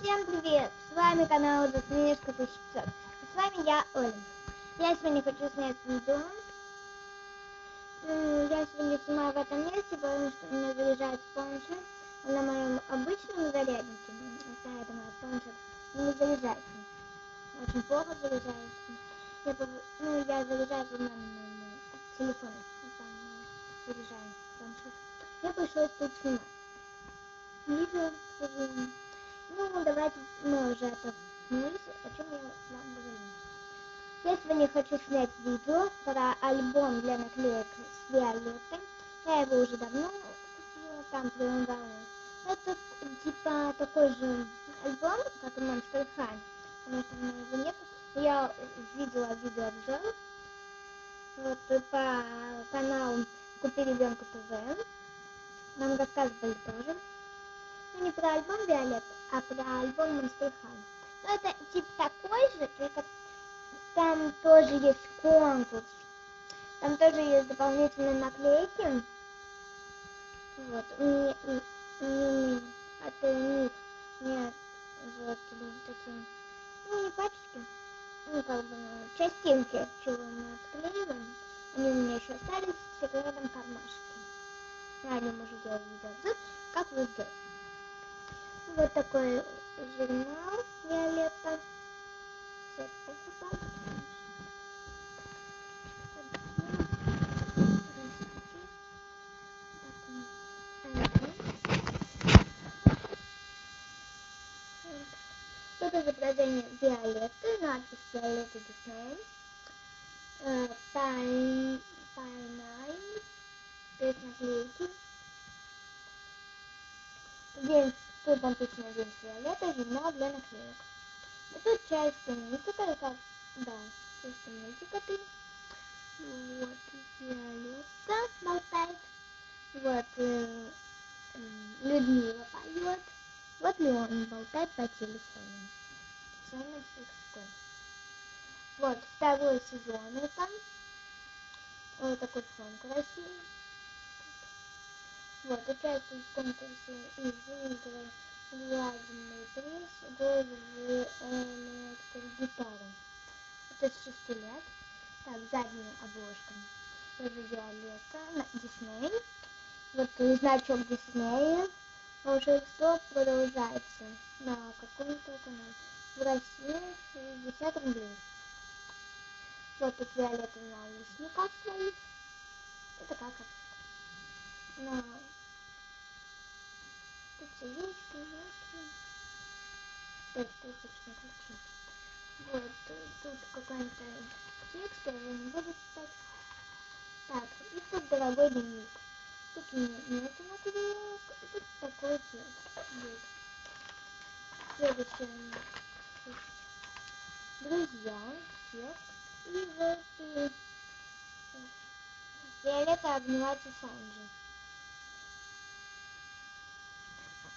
Всем привет! С вами канал Засмеешка 1500. И с вами я, Оля. Я сегодня хочу снять видео. Я сегодня снимаю в этом месте, потому что у меня заряжается планшет на моем обычном заряднике. Это мой планшет не заряжается. Очень плохо заряжается. Я заряжаю его на телефон. Там заряжаю планшет. Я пришлось тут снимать видео, к сожалению. Давайте мы уже отдохнулись, о чем я вам говорю. Я сегодня хочу снять видео про альбом для наклеек с Виолеттой. Я его уже давно купила, там прилагала. Это типа такой же альбом, как и Monster High, потому что у меня его нет. Я видела видеообзор по каналу Купи ребенка ТВ. Нам рассказывали тоже. Не про альбом Виолетта, а про альбом Monster High. Это типа такой же, только там тоже есть конкурс. Там тоже есть дополнительные наклейки. Вот. От них нет вот такие, не пачки, частинки, от чего мы отклеиваем. Они у меня еще остались в секретном кармашке. Я о нем уже делала видеообзор, как вы сделать. Вот такой журнал Виолетта. Это изображение Виолетты, надпись Виолетты Дисней. Пайнай, без наклейки. Тут написано День Виолетты, журнал для наклеек. И тут часть мультика, часть мультика ты. Вот Виолетта болтает. Вот Людмила поет. Вот Леон болтает по телефону. Вот второй сезон это. Вот такой фон красивый. Вот участвует в конкурсе и выиграл главный приз голос электрогитары. Это с 6 лет. Так, задняя обложка. Это Виолетта, Дисней. Вот значок Диснея. Волшебство продолжается на каком-то канале. В России 60 рублей. Вот тут Виолетта на лесниках своих. Это как на тут сердечки, ножки. Так, точно ключи. Вот тут какой-то текст, я его не буду читать. Так, и тут дорогой дневник. Тут нету наклеек, и тут такой текст. Следующее. Друзья, текст. И вот Виолетта обнимается с Анджи.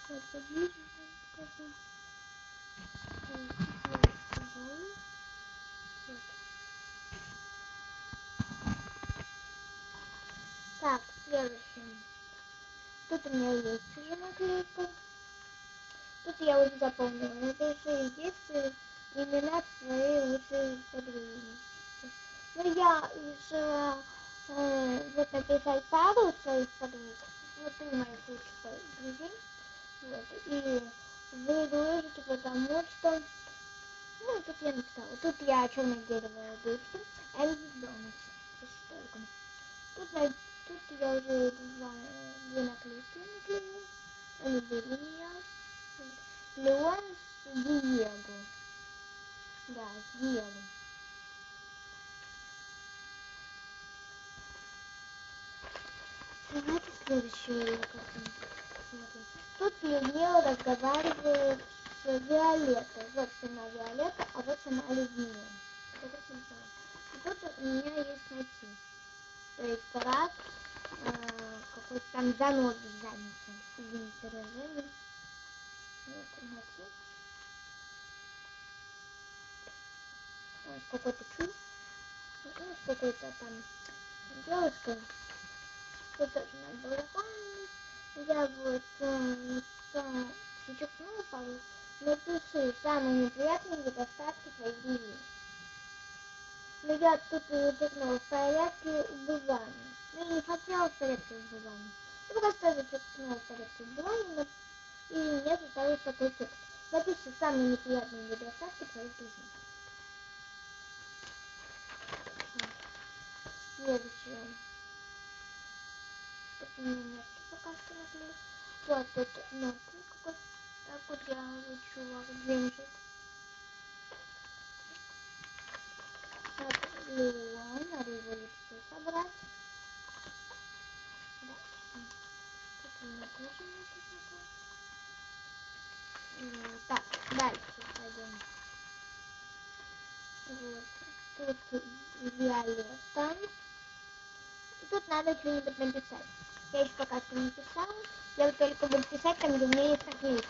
Вот поближе покажу. Так, следующее. Тут у меня есть уже наклейка. Тут я уже запомнила. Напиши здесь имена своей лучшей подруги. Ну, я решила вот написать пару своих подруг. Вот и моих лучших друзей. Вот. И выложить, потому что... тут я написала. Тут я черное дерево дышки. Эльзис Донус. Тут я уже две наклейки наклеила. Они были у меня. Леон с Диего. Да, с Диего. Давайте следующую посмотрим. Тут Людмила разговаривает с Виолеттой. Вот сама Виолетта, а вот сама Людмила. И тут у меня есть найти. То есть парад какой-то там занос в заднице. Извините, режимы. Вот, найти. Какой-то чуть. Какой-то там девушка. Тут тоже надо было запомнить. Я вот чуть-чуть пару Напиши самые неприятные недостатки твоих друзей. Но я тут записала в порядке убывания. Ну, я не хотела в порядке убывания. Я просто записала в порядке убывания, и мне составил такой текст. Напиши самые неприятные недостатки твоих друзей. Следующее. Тут у меня нотки пока что наклею. Вот тут нотки какой-то. Так вот я чувак держит. Так, Леон, надо его лицо собрать. Да. Тут у меня тоже нотки такое. Так, дальше пойдем. Вот. Тут Виолетта. И тут надо что-нибудь написать. Я еще пока что не писала. Я вот только буду писать там, где у меня есть наклейки.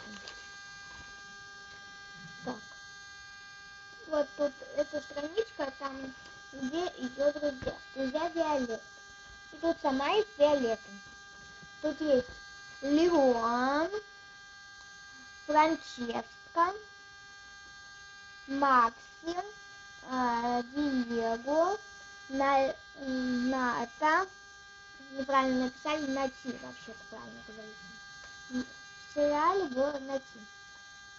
Так. Вот тут эта страничка, там, где ее друзья. Друзья Виолетты. И тут сама есть Виолетта. Тут есть Леон, Франческа, Макси, Диего, Ната. Неправильно написали, Нати, вообще-то правильно говорится. В сериале было Нати.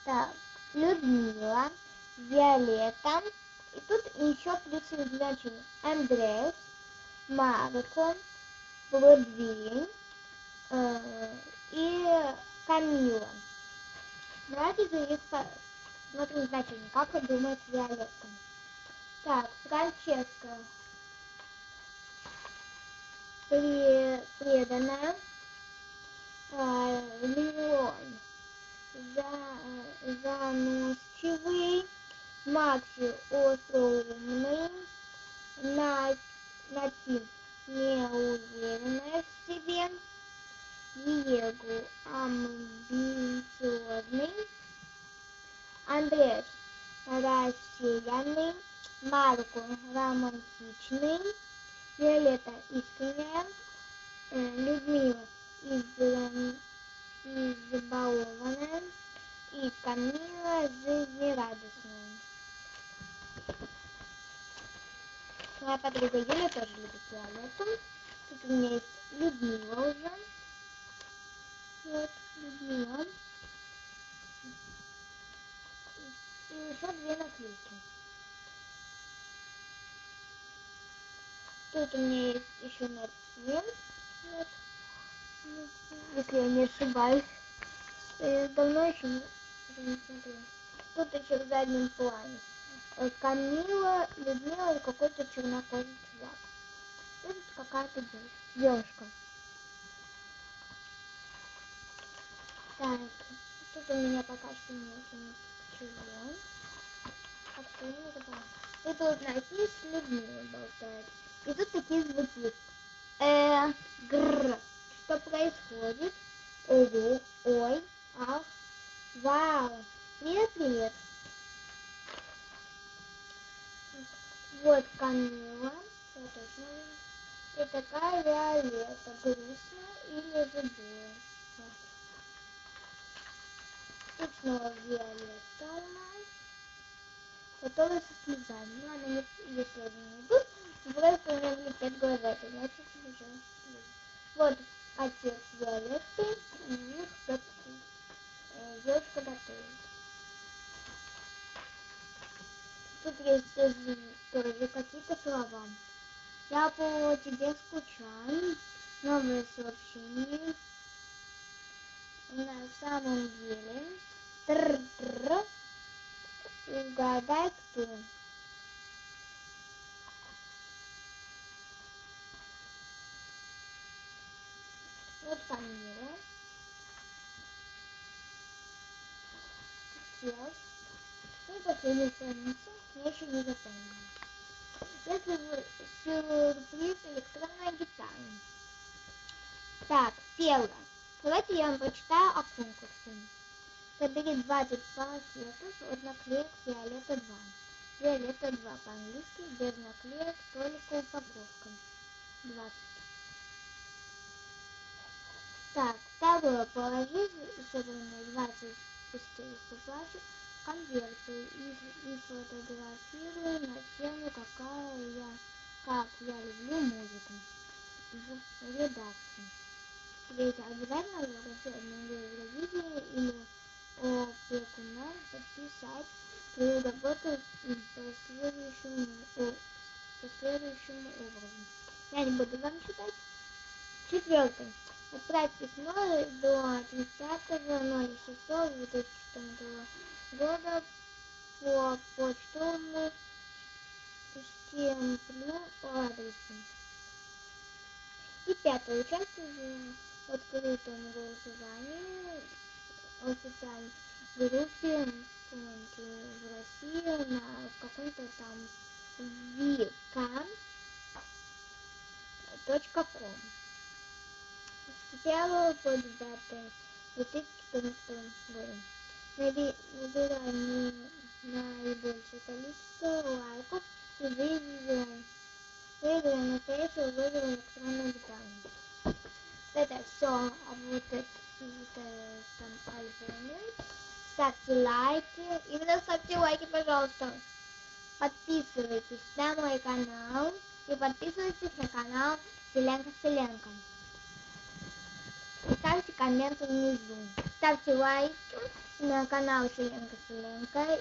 Так, Людмила, Виолетта. И тут еще плюсовые значения. Андреас, Марко, Бродвей и Камила. Давайте за их смотрим значение, как вы думаете Виолетта. Так, Франческа преданная, Леон заносчивый, Макси остроумный, Нати неуверенная в себе, Диего амбициозный, Андрей рассеянный, Марко романтичный, Виолетта искренняя, Людмила избалованная и Камила жизнерадостная. Моя подруга Юля тоже любит Виолетту. Тут у меня есть Людмила уже. Вот, Людмила. И еще две наклейки. Тут у меня есть еще написано. Вот. Если я не ошибаюсь. Я давно еще не смотрела. Тут еще в заднем плане. Камила, Людмила и какой-то чернокожий чувак. Тут какая-то девушка. Так, тут у меня пока что нет ничего. А что я не забыла? И тут найти с Людмилой болтать. И тут такие звуки. Гр. Что происходит? Ого, ой, ах, вау. Привет, привет. Вот Камила. Вот точно. И такая Виолетта. Грустно или же было. Тут снова Виолетта у нас. Которая со слезами. Ну, она не, если они не идут, просто у меня блестят глаза. Это значит, уже слезы. Вот отец Виолетты. И их девушка готовит. Тут есть тоже какие-то слова. Я по тебе скучаю. Новые сообщения. На самом деле. Тр-тр. Угадай, кто. Вот Камила. Тел. И последняя страница. Я еще не запомнила. Если вы сюрприз электронная гитара. Так, первое. Давайте я вам прочитаю о конкурсе. Собери 22 ответов от наклеек Виолетта 2. Виолетта 2 по-английски, без наклеек, только упаковка. 20. Так, второе. Положи собранные 20 спустился плачу конверты и фотографирую на тему как я люблю музыку в редакции. Ведь обязательно вообще одно Евровидение или опекуна подписать свою работу последующим образом. Я не буду вам читать. 4. Отправь письмо до 30.06.2014 года по почтовому штемплю по адресу. И 5. Участвуй в открытом голосовании официальной группе в России на каком-то там vk.com с 1 по 9 2014 года. Набирай наибольшее количество лайков и выиграй настоящую вызов электронной гитары. Это все об вот этом альбоме. Ставьте лайки. Именно ставьте лайки, пожалуйста. Подписывайтесь на мой канал. И подписывайтесь на канал Селенка. И ставьте комменты внизу. Ставьте лайки на канал Селенка.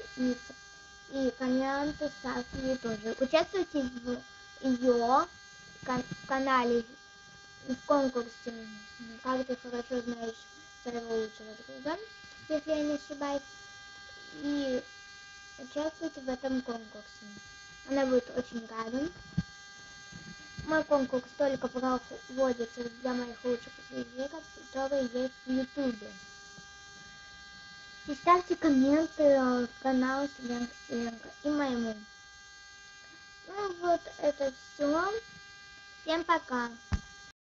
И комменты ставьте тоже. Участвуйте в ее канале в конкурсе «Как ты хорошо знаешь своего лучшего друга», если я не ошибаюсь, и участвуйте в этом конкурсе. Она будет очень рада. Мой конкурс только проводится для моих лучших друзей, которые есть в Ютубе. И ставьте комменты каналу Селенка и моему. Ну вот это все. Всем пока.